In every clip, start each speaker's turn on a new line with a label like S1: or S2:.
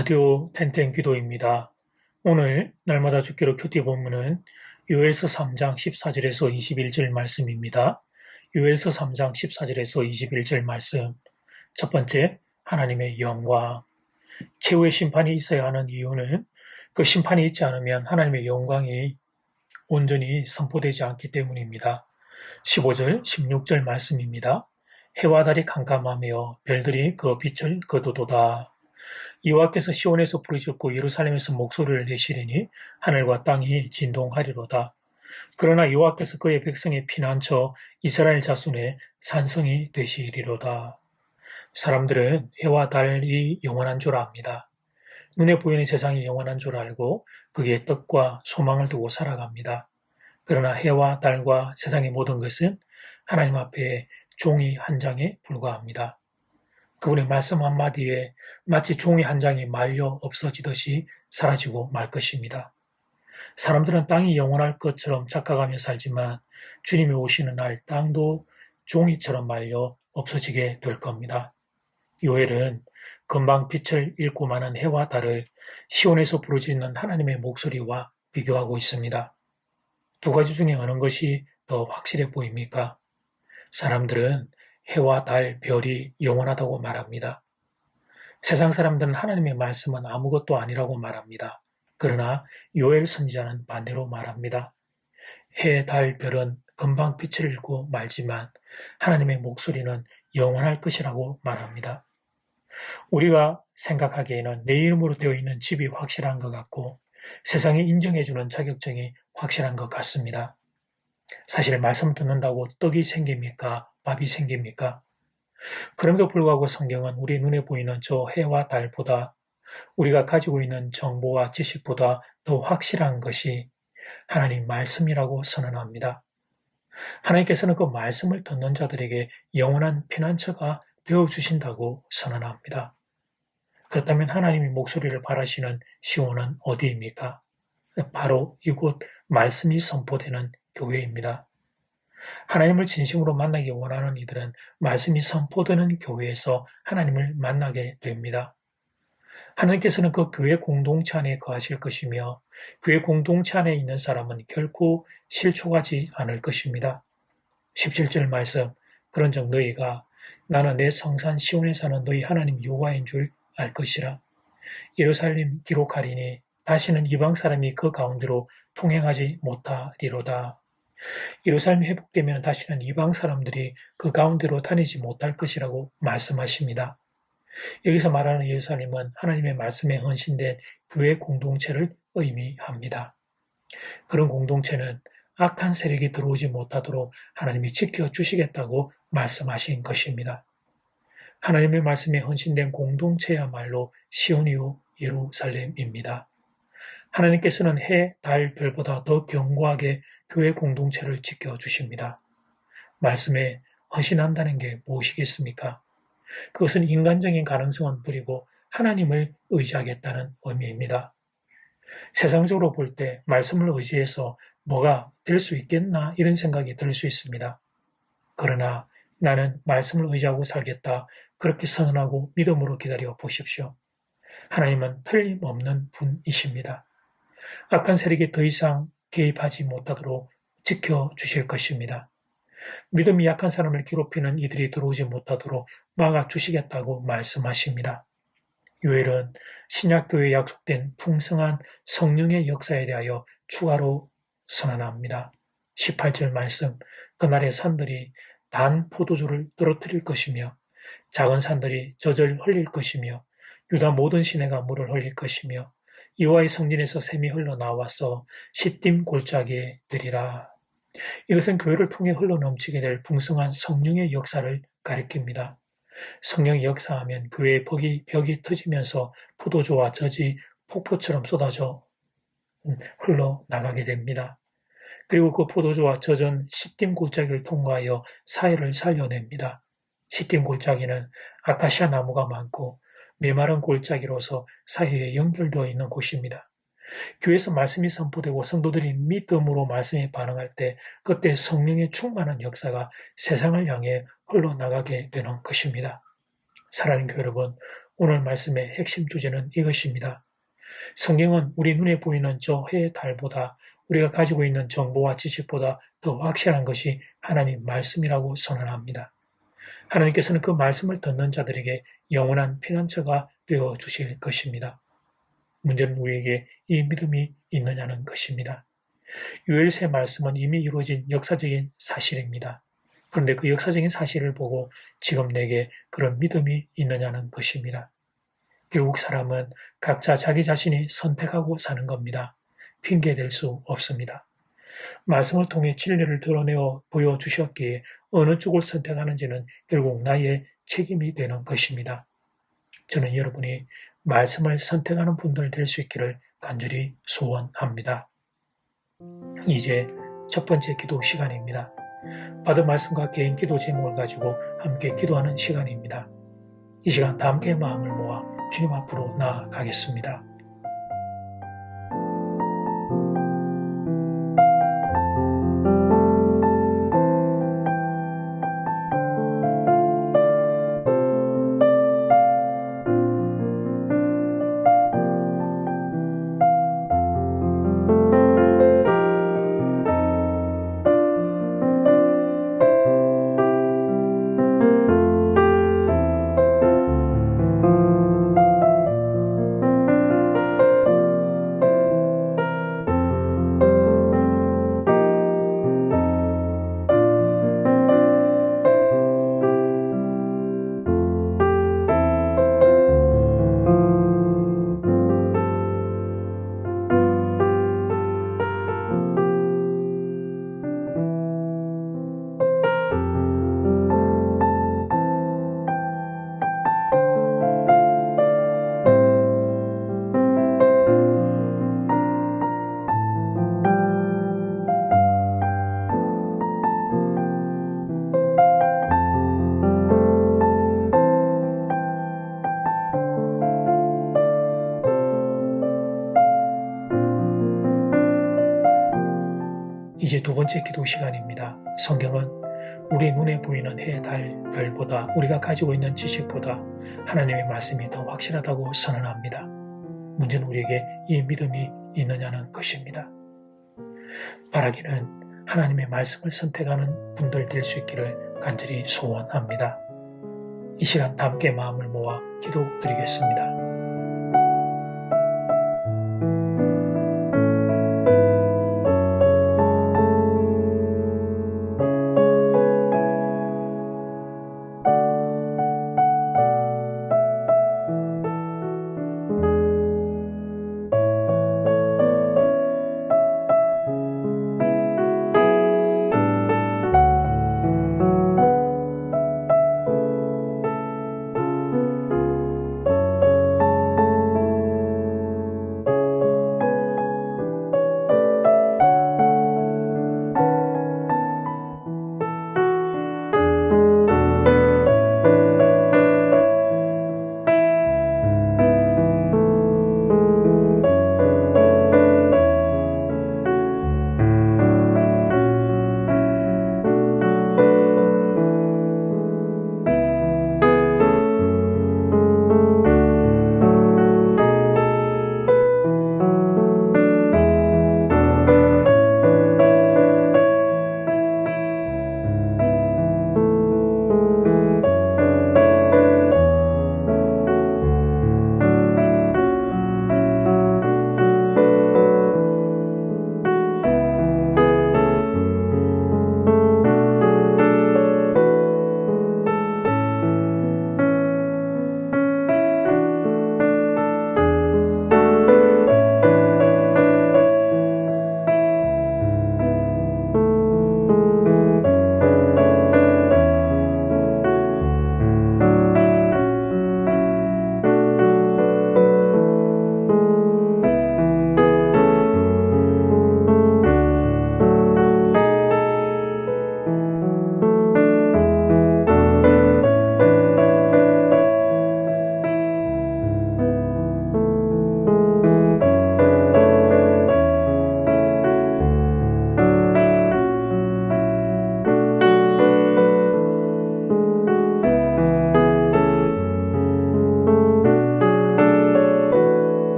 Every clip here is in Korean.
S1: 라디오 텐텐 기도입니다. 오늘 날마다 죽기로 큐티 본문은 요엘서 3장 14절에서 21절 말씀입니다. 요엘서 3장 14절에서 21절 말씀. 첫 번째, 하나님의 영광. 최후의 심판이 있어야 하는 이유는 그 심판이 있지 않으면 하나님의 영광이 온전히 선포되지 않기 때문입니다. 15절, 16절 말씀입니다. 해와 달이 캄캄하며 별들이 그 빛을 거두도다. 여호와께서 시온에서 부르짖고 예루살렘에서 목소리를 내시리니 하늘과 땅이 진동하리로다. 그러나 여호와께서 그의 백성의 피난처 이스라엘 자손의 산성이 되시리로다. 사람들은 해와 달이 영원한 줄 압니다. 눈에 보이는 세상이 영원한 줄 알고 그게 뜻과 소망을 두고 살아갑니다. 그러나 해와 달과 세상의 모든 것은 하나님 앞에 종이 한 장에 불과합니다. 그분의 말씀 한마디에 마치 종이 한 장이 말려 없어지듯이 사라지고 말 것입니다. 사람들은 땅이 영원할 것처럼 착각하며 살지만 주님이 오시는 날 땅도 종이처럼 말려 없어지게 될 겁니다. 요엘은 금방 빛을 잃고 마는 해와 달을 시온에서 부르짖는 하나님의 목소리와 비교하고 있습니다. 두 가지 중에 어느 것이 더 확실해 보입니까? 사람들은 해와 달, 별이 영원하다고 말합니다. 세상 사람들은 하나님의 말씀은 아무것도 아니라고 말합니다. 그러나 요엘 선지자는 반대로 말합니다. 해, 달, 별은 금방 빛을 잃고 말지만 하나님의 목소리는 영원할 것이라고 말합니다. 우리가 생각하기에는 내 이름으로 되어 있는 집이 확실한 것 같고 세상이 인정해주는 자격증이 확실한 것 같습니다. 사실 말씀 듣는다고 떡이 생깁니까? 밥이 생깁니까? 그럼에도 불구하고 성경은 우리 눈에 보이는 저 해와 달보다 우리가 가지고 있는 정보와 지식보다 더 확실한 것이 하나님 말씀이라고 선언합니다. 하나님께서는 그 말씀을 듣는 자들에게 영원한 피난처가 되어주신다고 선언합니다. 그렇다면 하나님의 목소리를 바라시는 시온은 어디입니까? 바로 이곳 말씀이 선포되는 교회입니다. 하나님을 진심으로 만나기 원하는 이들은 말씀이 선포되는 교회에서 하나님을 만나게 됩니다. 하나님께서는 그 교회 공동체 안에 거하실 것이며 교회 공동체 안에 있는 사람은 결코 실족하지 않을 것입니다. 17절 말씀, 그런즉 너희가 나는 내 성산 시온에 사는 너희 하나님 여호와인 줄 알 것이라. 예루살렘 기록하리니 다시는 이방 사람이 그 가운데로 통행하지 못하리로다. 예루살렘이 회복되면 다시는 이방 사람들이 그 가운데로 다니지 못할 것이라고 말씀하십니다. 여기서 말하는 예루살렘은 하나님의 말씀에 헌신된 교회 공동체를 의미합니다. 그런 공동체는 악한 세력이 들어오지 못하도록 하나님이 지켜주시겠다고 말씀하신 것입니다. 하나님의 말씀에 헌신된 공동체야말로 시온이요 예루살렘입니다. 하나님께서는 해, 달, 별보다 더 견고하게 교회 공동체를 지켜주십니다. 말씀에 헌신한다는 게 무엇이겠습니까? 그것은 인간적인 가능성은 버리고 하나님을 의지하겠다는 의미입니다. 세상적으로 볼 때 말씀을 의지해서 뭐가 될 수 있겠나 이런 생각이 들 수 있습니다. 그러나 나는 말씀을 의지하고 살겠다 그렇게 선언하고 믿음으로 기다려 보십시오. 하나님은 틀림없는 분이십니다. 악한 세력이 더 이상 개입하지 못하도록 지켜주실 것입니다. 믿음이 약한 사람을 괴롭히는 이들이 들어오지 못하도록 막아주시겠다고 말씀하십니다. 요엘은 신약교회에 약속된 풍성한 성령의 역사에 대하여 추가로 선언합니다. 18절 말씀, 그날의 산들이 단 포도주를 떨어뜨릴 것이며 작은 산들이 젖을 흘릴 것이며 유다 모든 시내가 물을 흘릴 것이며 여호와의 성전에서 샘이 흘러나와서 시딤 골짜기에 들이라. 이것은 교회를 통해 흘러넘치게 될 풍성한 성령의 역사를 가리킵니다. 성령이 역사하면 교회의 벽이 터지면서 포도주와 젖이 폭포처럼 쏟아져 흘러나가게 됩니다. 그리고 그 포도주와 젖은 시딤 골짜기를 통과하여 사회를 살려냅니다. 시딤 골짜기는 아카시아 나무가 많고 메마른 골짜기로서 사회에 연결되어 있는 곳입니다. 교회에서 말씀이 선포되고 성도들이 믿음으로 말씀에 반응할 때 그때 성령의 충만한 역사가 세상을 향해 흘러나가게 되는 것입니다. 사랑하는 교회 여러분, 오늘 말씀의 핵심 주제는 이것입니다. 성경은 우리 눈에 보이는 저 해, 달보다 우리가 가지고 있는 정보와 지식보다 더 확실한 것이 하나님 말씀이라고 선언합니다. 하나님께서는 그 말씀을 듣는 자들에게 영원한 피난처가 되어 주실 것입니다. 문제는 우리에게 이 믿음이 있느냐는 것입니다. 요엘서의 말씀은 이미 이루어진 역사적인 사실입니다. 그런데 그 역사적인 사실을 보고 지금 내게 그런 믿음이 있느냐는 것입니다. 결국 사람은 각자 자기 자신이 선택하고 사는 겁니다. 핑계댈 수 없습니다. 말씀을 통해 진리를 드러내어 보여주셨기에 어느 쪽을 선택하는지는 결국 나의 책임이 되는 것입니다. 저는 여러분이 말씀을 선택하는 분들 될 수 있기를 간절히 소원합니다. 이제 첫 번째 기도 시간입니다. 받은 말씀과 개인 기도 제목을 가지고 함께 기도하는 시간입니다. 이 시간 다 함께 마음을 모아 주님 앞으로 나아가겠습니다. 이제 두 번째 기도 시간입니다. 성경은 우리 눈에 보이는 해, 달, 별보다 우리가 가지고 있는 지식보다 하나님의 말씀이 더 확실하다고 선언합니다. 문제는 우리에게 이 믿음이 있느냐는 것입니다. 바라기는 하나님의 말씀을 선택하는 분들 될 수 있기를 간절히 소원합니다. 이 시간 다 함께 마음을 모아 기도드리겠습니다.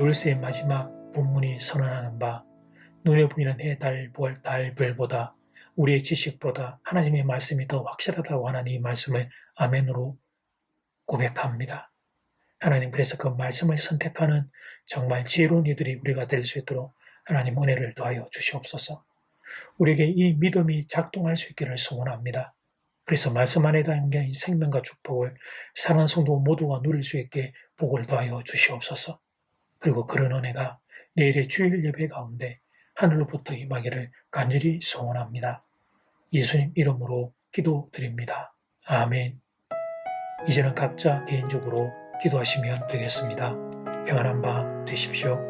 S1: 요일세의 마지막 본문이 선언하는 바 눈에 보이는 해, 달, 별보다 우리의 지식보다 하나님의 말씀이 더 확실하다고 하는 이 말씀을 아멘으로 고백합니다. 하나님, 그래서 그 말씀을 선택하는 정말 지혜로운 이들이 우리가 될 수 있도록 하나님 은혜를 더하여 주시옵소서. 우리에게 이 믿음이 작동할 수 있기를 소원합니다. 그래서 말씀 안에 담긴 생명과 축복을 사랑하는 성도 모두가 누릴 수 있게 복을 더하여 주시옵소서. 그리고 그런 은혜가 내일의 주일 예배 가운데 하늘로부터 임하기를 간절히 소원합니다. 예수님 이름으로 기도드립니다. 아멘. 이제는 각자 개인적으로 기도하시면 되겠습니다. 평안한 밤 되십시오.